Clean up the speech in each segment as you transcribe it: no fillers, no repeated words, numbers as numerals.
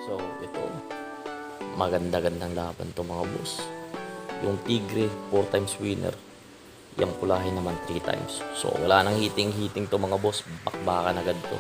So, ito, maganda-gandang laban to mga boss. Yung Tigre, 4 times winner. Yung Pulahin naman 3 times. So, wala nang hiting-hiting to mga boss. Bakbakan agad to.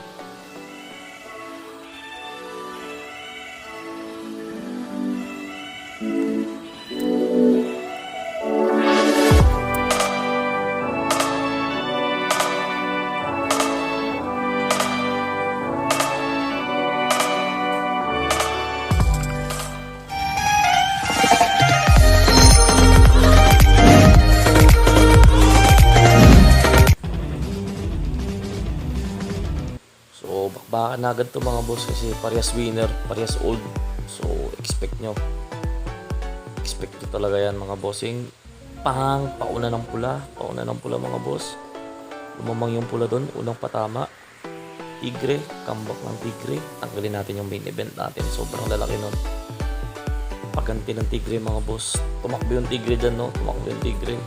So, bakbakan na agad to mga boss kasi parehas winner, parehas old. So, expect nyo. Expect nyo talaga yan mga bossing. Pauna ng pula. Pauna ng pula mga boss. Lumamang yung pula doon. Unang patama. Tigre. Comeback ng Tigre. Tanggalin natin yung main event natin. Sobrang lalaki nun. Paganti ng Tigre mga boss. Tumakbo yung Tigre dyan, no? Tumakbo yung Tigre.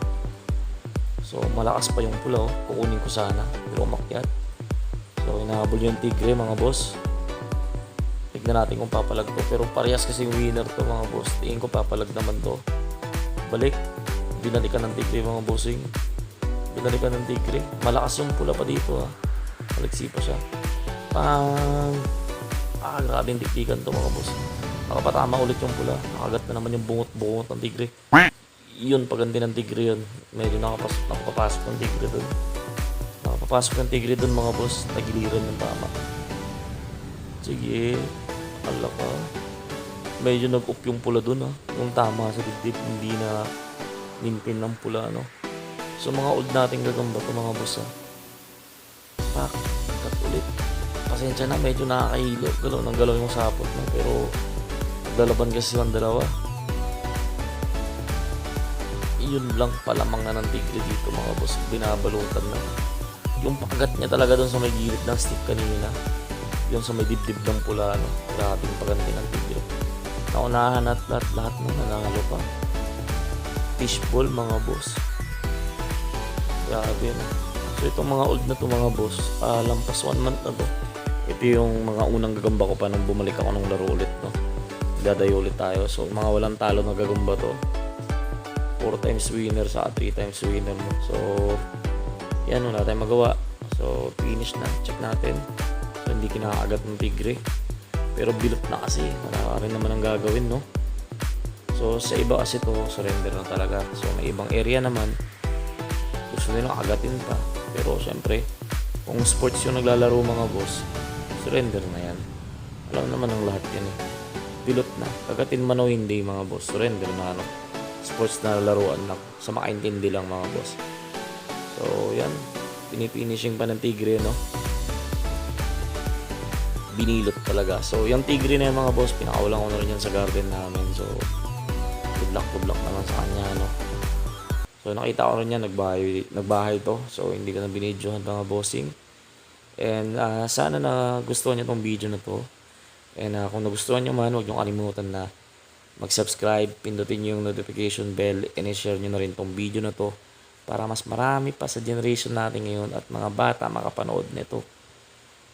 So, malakas pa yung pula, oh. Kukunin ko sana. Pero umakyat. So, inahabol yung Tigre mga boss. Tignan natin kung papalag to. Pero parehas kasi winner to mga boss. Tingin ko papalag naman to. Balik. Binalikan ng Tigre mga bossing. Binalikan ng Tigre. Malakas yung pula pa dito, ha. Maliksi pa siya. Pang! Grabe yung dikdikan to mga boss. Nakapatama ulit yung pula. Nakagat na naman yung bungot-bungot ng Tigre. Yun, paganti ng Tigre yun. Medyo nakapapasok ng Tigre dun. Nakapapasok ng Tigre dun mga boss. Tagiliran yung tama. Sige. Ala ka. Medyo nag-up yung pula dun, ha. Yung tama sa dibdib. Hindi na ninpin ng pula, no. So mga old nating gagamba to mga boss, ha. Pak. Cut ulit. Pasensya na. Medyo nakakahilo. Galaw yung sapot, no. Pero naglalaban kasi silang dalawa. Yun lang palamang na ng Tigre dito mga boss. Binabalutan na. Yung pakagat niya talaga doon sa may gilid ng stick kanina. Yung sa may dibdib ng pula, no. Grabing paganti ng Tigre. Naunahan at lahat mo nanalo pa. Fishball mga boss. Grabe, no. So itong mga old na to mga boss, lampas 1 month na to. Ito yung mga unang gagamba ko pa nang bumalik ako ng laro ulit, no. Dadayo ulit tayo. So mga walang talo na gagamba to. 4 times winner sa 3 times winner, no. So yan, wala tayong magawa. So finish na. Check natin. So hindi kinakagat ng Tigre. Pero bilot na kasi. Wala rin naman ang gagawin, no. So sa iba kasi to, surrender na talaga. So may ibang area naman gusto nilang agatin pa. Pero syempre, kung sports yung naglalaro mga boss, surrender na yan. Alam naman ang lahat yan, eh. Bilot na. Kagatin man o hindi mga boss, surrender na, no. Sports na laruan lang. Sa makaintindi lang mga boss. So yan, pinifinishing pa ng Tigre, no. Binilot talaga. So yung Tigre na yan mga boss, pinakawalan ko na rin yan sa garden namin. So good luck naman sa kanya, no. So nakita ko rin yan, nagbahay to. So hindi ko na binidyohan mga bossing. And sana na gustuhan nyo tong video na to. And kung nagustuhan nyo man, huwag nyo kalimutan na mag-subscribe, pindutin nyo yung notification bell, and i-share nyo na rin tong video na to para mas marami pa sa generation natin ngayon at mga bata makapanood nito.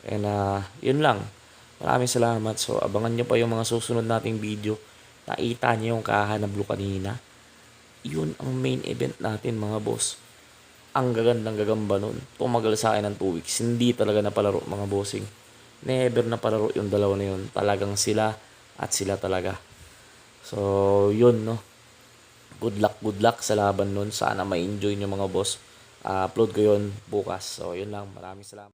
And yun lang. Maraming salamat. So abangan nyo pa yung mga susunod nating video. Nakita nyo yung kahanap blue kanina. Yun ang main event natin mga boss. Ang gagandang gagamba nun. Tumagal sa akin ng 2 weeks. Hindi talaga napalaro mga bossing. Never napalaro yung dalawa na yun. Talagang sila at sila talaga. So yun, no. Good luck sa laban nun. Sana ma-enjoy nyo mga boss. Upload ko yun bukas. So yun lang. Maraming salamat.